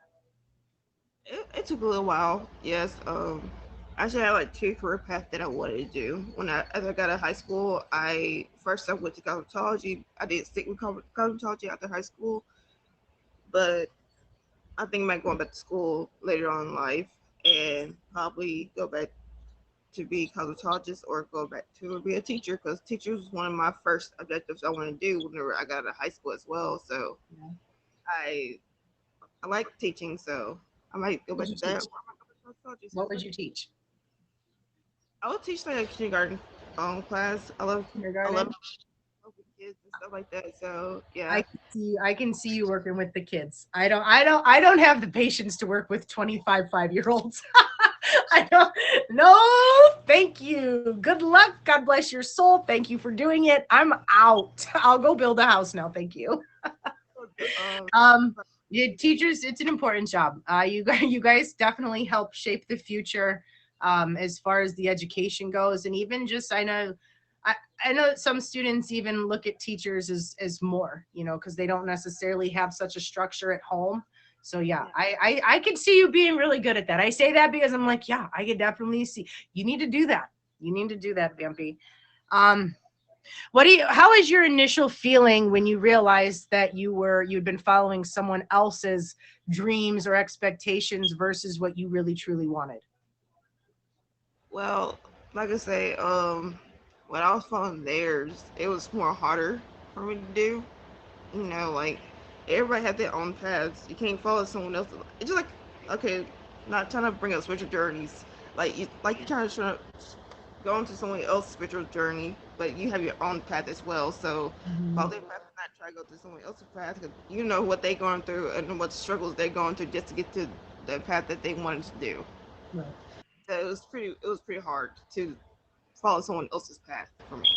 it took a little while. Yes. Actually, I had like two career paths that I wanted to do. As I got out of high school, I went to cosmetology. I did stick with cosmetology after high school, but I think I might going back to school later on in life and probably go back to be a cosmetologist or go back to be a teacher because teacher was one of my first objectives I want to do whenever I got out of high school as well. So Yeah. I I like teaching, so I might go What would back you to that. Or teach? I might go back to cosmetology. What would you teach? I would teach like a kindergarten class. I love Kindergarten. helping kids and stuff like that. So yeah. I can see you working with the kids. I don't have the patience to work with 25 5-year olds. I don't no, thank you. Good luck. God bless your soul. Thank you for doing it. I'm out. I'll go build a house now. Thank you. Um, Um, yeah, teachers, it's an important job. You guys definitely help shape the future as far as the education goes, and even just I, I know that some students even look at teachers as more, because they don't necessarily have such a structure at home. So yeah, yeah. I can see you being really good at that. I say that because I'm like, yeah, I could definitely see you need to do that. You need to do that, Vampy. Um, how is your initial feeling when you realized that you'd been following someone else's dreams or expectations versus what you really truly wanted? Well, like I say, when I was following theirs, it was more harder for me to do. Like everybody had their own paths. You can't follow someone else. It's just like okay, not trying to bring up spiritual journeys. You're trying to go into someone else's spiritual journey, but you have your own path as well. So Mhm. follow their path and not try to go through someone else's path because you know what they're going through and what struggles they're going through just to get to the path that they wanted to do. Right. So it was pretty hard to follow someone else's path for me.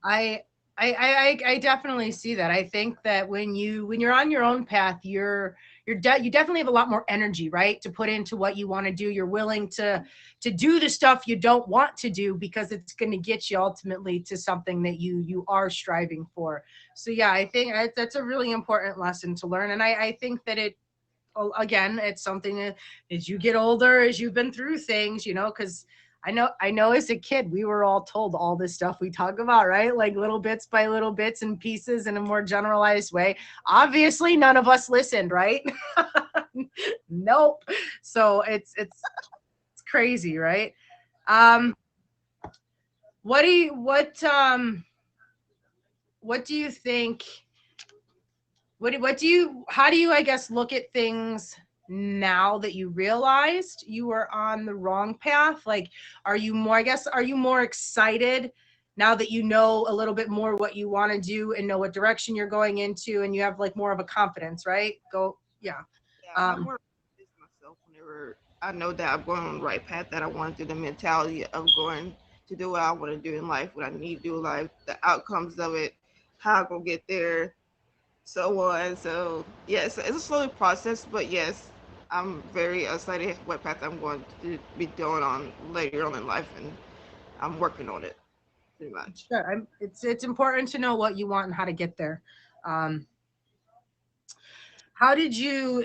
I I definitely see that. I think that when you're on your own path, you definitely have a lot more energy, right, to put into what you want to do. You're willing to do the stuff you don't want to do because it's going to get you ultimately to something that you are striving for. So yeah, I think that's a really important lesson to learn, and I think that again, it's something that as you get older, as you've been through things, because I know as a kid, we were all told all this stuff we talk about, right? Like little bits by little bits and pieces in a more generalized way. Obviously, none of us listened, right? Nope. So it's crazy, right? Um, what do you what do you think? What do you how do you I guess look at things now that you realized you were on the wrong path? Like, are you more I guess are you more excited now that you know a little bit more what you want to do and know what direction you're going into, and you have like more of a confidence, right? Go, yeah. Yeah, I have Um, more confidence in myself whenever I know that I'm going on the right path that I want to do, the mentality of going to do what I want to do in life, what I need to do in life, the outcomes of it, how I'm going to get there, so on. So, yes, it's a slow process, but yes, I'm very excited what path I'm going to be doing on later on in life, and I'm working on it pretty much. sure. It's important to know what you want and how to get there. Um, how did you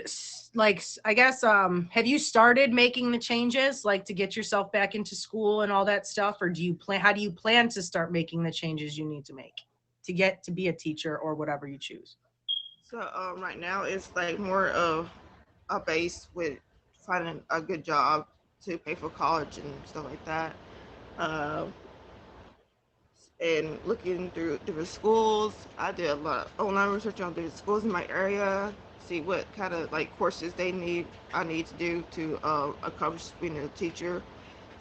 I guess have you started making the changes like to get yourself back into school and all that stuff, or do you plan how do you plan to start making the changes you need to make to get to be a teacher or whatever you choose? So, right now it's like more of a base with finding a good job to pay for college and stuff like that. Uh, and looking through different schools. I did a lot of online research on different schools in my area, see what kind of like courses I need to do to accomplish being a teacher.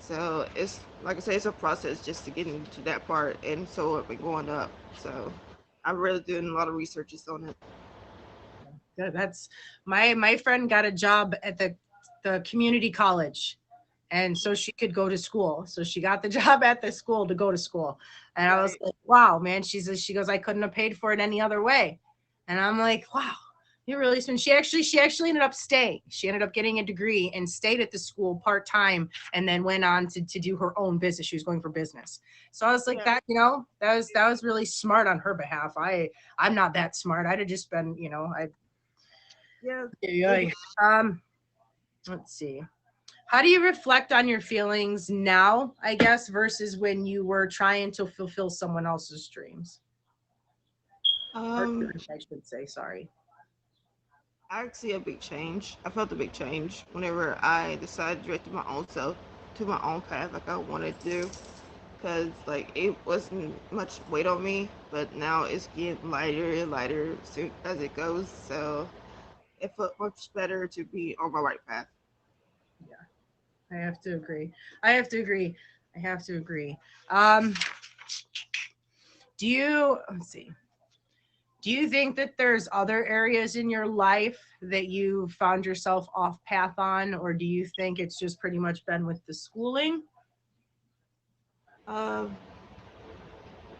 So it's like I say, it's a process just to get into that part, and so I've been going up. So I'm really doing a lot of researches on it. That's my friend got a job at the community college, and so she could go to school. So she got the job at the school to go to school. And I was Right. like, wow, man. She goes, I couldn't have paid for it any other way. And I'm like, wow, you really spent. She actually ended up staying. She ended up getting a degree and stayed at the school part-time, and then went on to do her own business. She was going for business. So I was like, Yeah. that was really smart on her behalf. I'm not that smart. I'd have just been, I Yeah. yeah. um let's see. How do you reflect on your feelings now, I guess, versus when you were trying to fulfill someone else's dreams? Or Um, yours, I should say, sorry. I see a big change. I felt a big change whenever I decided to direct my own self to my own path like I wanted to do. Because like it wasn't much weight on me, but now it's getting lighter and lighter soon as it goes. So it felt much better to be on my right path. I have to agree. I have to agree. I have to agree. Um, let's see. Do you think that there's other areas in your life that you found yourself off path on, or do you think it's just pretty much been with the schooling? Um,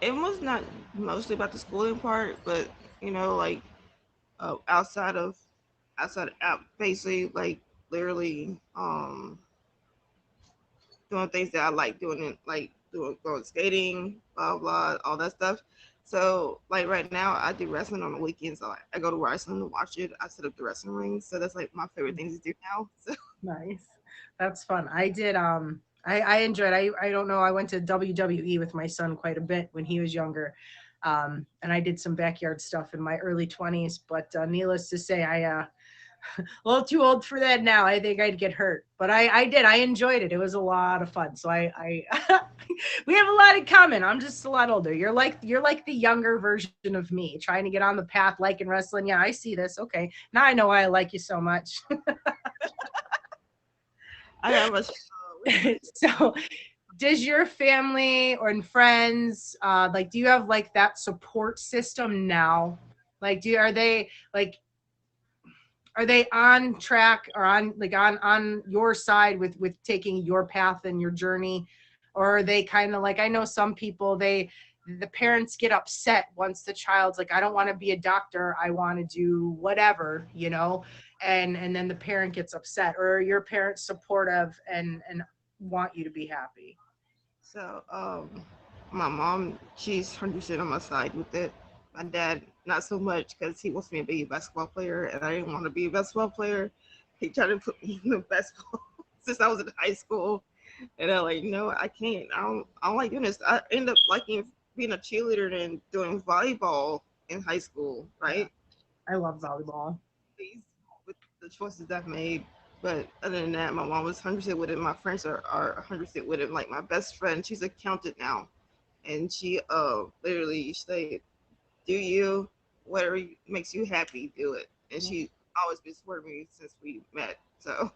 it was not mostly about the schooling part, but like outside of out basically like literally doing things that I like doing, it like doing going skating, blah blah, all that stuff. So like right now, I do wrestling on the weekends. So I go to wrestling to watch it. I set up the wrestling ring, so that's like my favorite thing to do now. So Nice. That's fun. I did I enjoyed I don't know, I went to WWE with my son quite a bit when he was younger. And I did some backyard stuff in my early 20s, but needless to say a little too old for that now. I think I'd get hurt. But I enjoyed it. It was a lot of fun. So I we have a lot in common. I'm just a lot older. You're like the younger version of me, trying to get on the path, liking wrestling. Yeah, I see this. Okay. Now I know why I like you so much. I have a So does your family or friends like do you have like that support system now? Like are they on track or on like on your side with taking your path and your journey, or are they kind of like, I know some people, the parents get upset once the child's like, I don't want to be a doctor, I want to do whatever, and then the parent gets upset, or are your parents supportive and want you to be happy? so my mom, she's 100% on my side with it. My dad, not so much because he wants me to be a basketball player, and I didn't want to be a basketball player. He tried to put me in the basketball since I was in high school, and I'm like, no, I can't. I don't like doing this. I end up liking being a cheerleader and doing volleyball in high school, Yeah, right? I love volleyball. Pleased with the choices I've made, But other than that, my mom was 100% with it. My friends are 100% with it. Like my best friend, she's an accountant now, and she literally said, "Do you whatever makes you happy, do it." And she always been supporting me since we met. So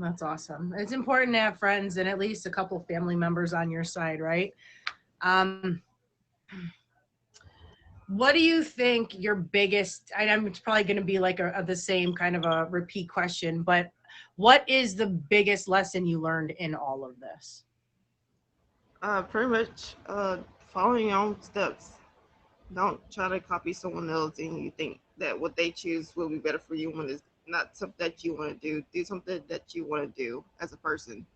That's awesome. It's important to have friends and at least a couple family members on your side, right? Um, what do you think your biggest, I know it's probably going to be like the same kind of a repeat question, but what is the biggest lesson you learned in all of this? pretty much following your own steps. Don't try to copy someone else and you think that what they choose will be better for you when it's not something that you want to do. Do something that you want to do as a person.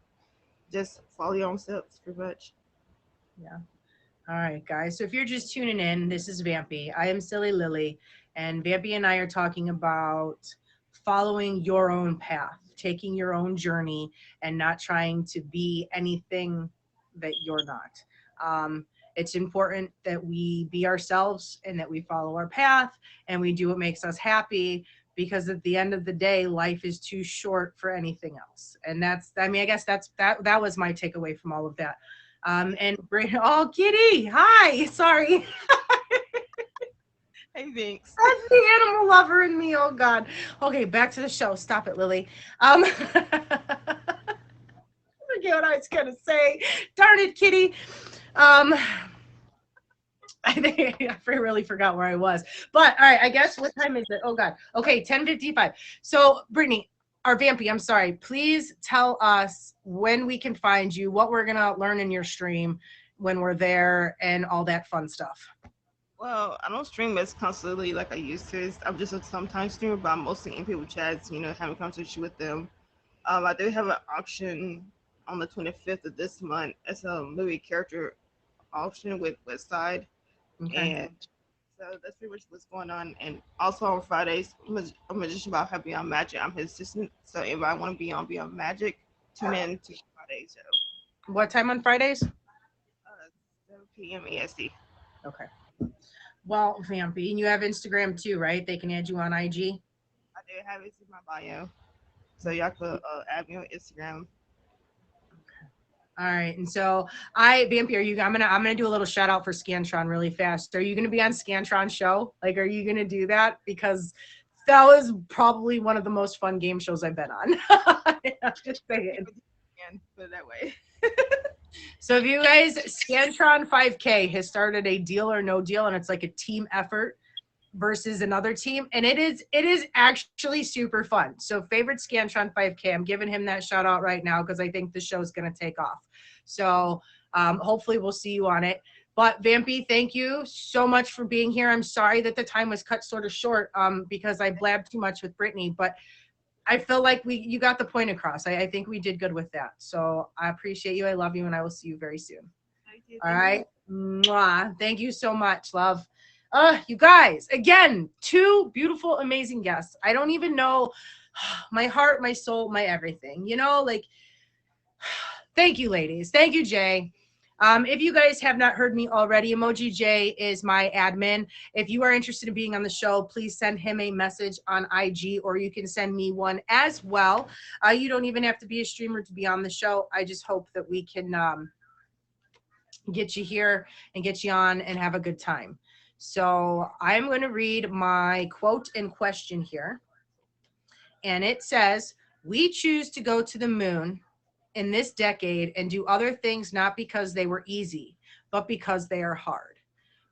Just follow your own steps, pretty much. Yeah. All right, guys. So if you're just tuning in, this is Vampy. I am Silly Lily, and Vampy and I are talking about following your own path, taking your own journey, and not trying to be anything that you're not. It's important that we be ourselves and that we follow our path and we do what makes us happy because at the end of the day, life is too short for anything else. And that's, I mean, I guess that was my takeaway from all of that. And oh, Kitty, hi. Sorry. Hey, thanks. That's the animal lover in me. Oh God. Okay, back to the show. Stop it, Lily. Forget what I was gonna say. Darn it, Kitty. I really forgot where I was. But all right, I guess what time is it? Oh God. Okay, 10:55. So Brittany, or Vampy, I'm sorry. Please tell us when we can find you, what we're gonna learn in your stream when we're there, and all that fun stuff. Well, I don't stream as constantly like I used to. I'm just a sometimes streamer, but I'm mostly in people chats, having conversation with them. I do have an auction on the 25th of this month. It's a movie character auction with Westside. Okay. And so that's pretty much what's going on. And also on Fridays, a magician about Happy on Magic. I'm his assistant. So if I want to be on Magic, tune in to Friday's show. What time on Fridays? 7 p.m. EST. Okay. Well, Vampy, and you have Instagram too, right? They can add you on IG. I do have it in my bio. So y'all could add me on Instagram. All right, and so Vampy, I'm gonna do a little shout out for Scantron really fast. Are you gonna be on Scantron show? Like, are you gonna do that? Because that was probably one of the most fun game shows I've been on. I'm just saying. And put it that way. So if you guys, Scantron 5K has started a Deal or No Deal, and it's like a team effort versus another team, and it is actually super fun. So favorite Scantron 5K, I'm giving him that shout out right now because I think the show's gonna take off. So hopefully we'll see you on it. But Vampy, thank you so much for being here. I'm sorry that the time was cut sort of short because I blabbed too much with Brittany, but I feel like you got the point across. I think we did good with that. So I appreciate you. I love you, and I will see you very soon. All right. Mwah. Thank you so much, love. You guys, again, two beautiful, amazing guests. I don't even know my heart, my soul, my everything. Like, thank you, ladies. Thank you, Jay. If you guys have not heard me already, Emoji J is my admin. If you are interested in being on the show, please send him a message on IG, or you can send me one as well. You don't even have to be a streamer to be on the show. I just hope that we can get you here and get you on and have a good time. So I'm going to read my quote and question here. And it says, "We choose to go to the moon in this decade and do other things not because they were easy, but because they are hard."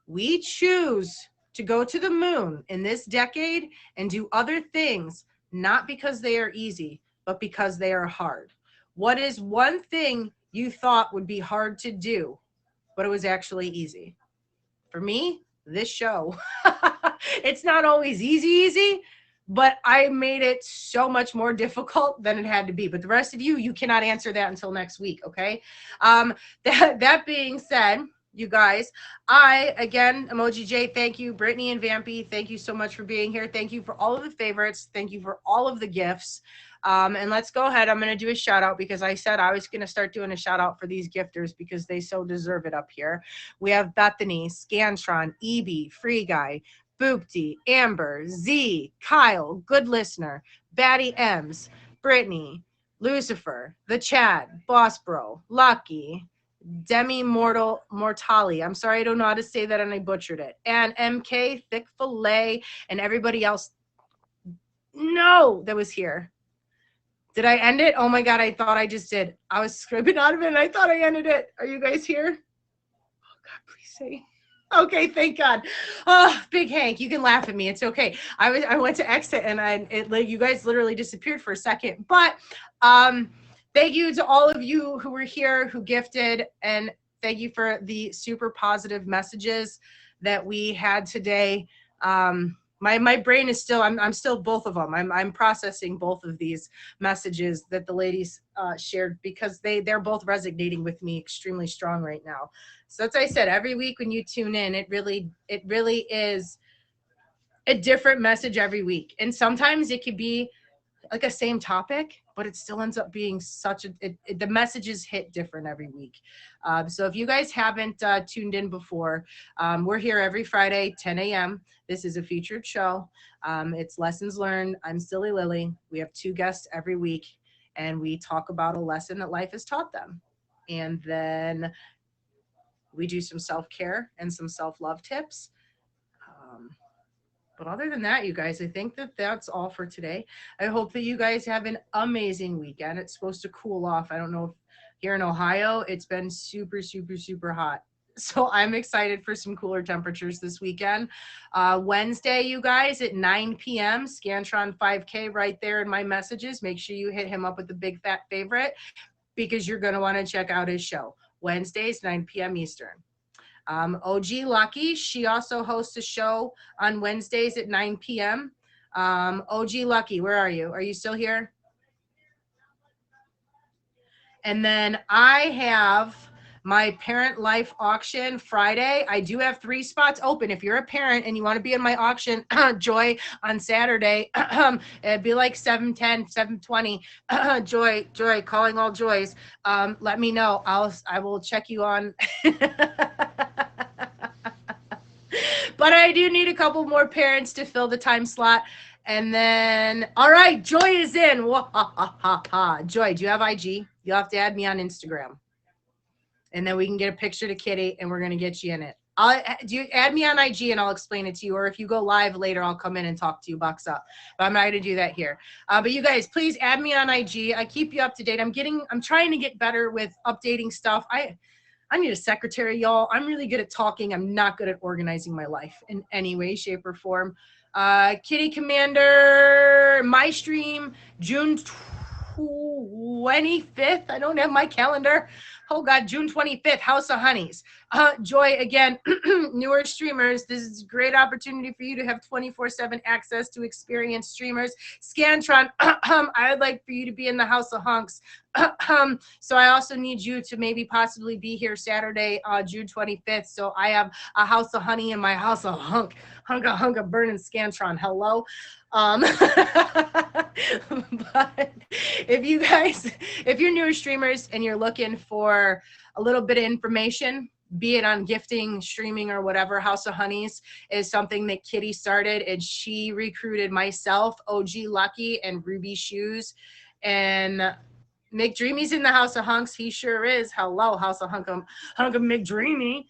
We choose to go to the moon in this decade and do other things not because they are easy, but because they are hard. What is one thing you thought would be hard to do, but it was actually easy? For me, this show. It's not always easy, but I made it so much more difficult than it had to be. But the rest of you cannot answer that until next week, okay? That being said, you guys, again, Emoji J, thank you. Brittany and Vampy, thank you so much for being here. Thank you for all of the favorites. Thank you for all of the gifts. And let's go ahead. I'm going to do a shout out because I said I was going to start doing a shout out for these gifters because they so deserve it up here. We have Bethany, Scantron, EB, Free Guy, Boopty, Amber, Z, Kyle, Good Listener, Batty M's, Brittany, Lucifer, the Chad, Boss Bro, Lucky, Demi Mortali. I'm sorry, I don't know how to say that and I butchered it. And MK, Thick Filet, and everybody else. No, that was here. Did I end it? Oh my God, I thought I just did. I was scraping out of it and I thought I ended it. Are you guys here? Oh God, please say. Okay, thank God. Oh, Big Hank, you can laugh at me. It's okay. I went to exit and you guys literally disappeared for a second. But thank you to all of you who were here, who gifted, and thank you for the super positive messages that we had today. My brain is still, I'm still both of them. I'm processing both of these messages that the ladies shared because they're both resonating with me extremely strong right now. So as I said, every week when you tune in, it really is a different message every week. And sometimes it could be like a same topic, but it still ends up being the messages hit different every week. So if you guys haven't tuned in before, we're here every Friday, 10 a.m. This is a featured show. It's Lessons Learned. I'm Silly Lily. We have 2 guests every week, and we talk about a lesson that life has taught them. And then we do some self-care and some self-love tips. But other than that, you guys, I think that's all for today. I hope that you guys have an amazing weekend. It's supposed to cool off. I don't know if here in Ohio, it's been super, super, super hot. So I'm excited for some cooler temperatures this weekend. Wednesday, you guys, at 9 p.m., Scantron 5K right there in my messages. Make sure you hit him up with the big fat favorite because you're going to want to check out his show. Wednesdays, 9 p.m. Eastern. OG Lucky, she also hosts a show on Wednesdays at 9 p.m. OG Lucky, where are you? Are you still here? And then I have my Parent Life auction Friday. I do have 3 spots open. If you're a parent and you want to be in my auction, Joy, on Saturday, it'd be like 7:10, 7:20. Joy, calling all joys. Let me know. I will check you on. But I do need a couple more parents to fill the time slot. And then, all right, Joy is in. Joy, do you have IG? You'll have to add me on Instagram. And then we can get a picture to Kitty, and we're going to get you in it. Do you add me on IG, and I'll explain it to you. Or if you go live later, I'll come in and talk to you, Bucks Up. But I'm not going to do that here. But you guys, please add me on IG. I keep you up to date. I'm trying to get better with updating stuff. I need a secretary, y'all. I'm really good at talking. I'm not good at organizing my life in any way, shape, or form. Kitty Commander, my stream, June 25th. I don't have my calendar. Oh God, June 25th, House of Honeys. Joy, again, newer streamers, this is a great opportunity for you to have 24/7 access to experienced streamers. Scantron, I would like for you to be in the House of Hunks. So I also need you to maybe possibly be here Saturday, June 25th. So I have a House of Honey in my House of Hunka burning Scantron. Hello. But if you're newer streamers and you're looking for a little bit of information, be it on gifting, streaming, or whatever, House of Honeys is something that Kitty started, and she recruited myself, OG Lucky, and Ruby Shoes, and McDreamy's in the House of Hunks. He sure is. Hello, House of Hunka McDreamy.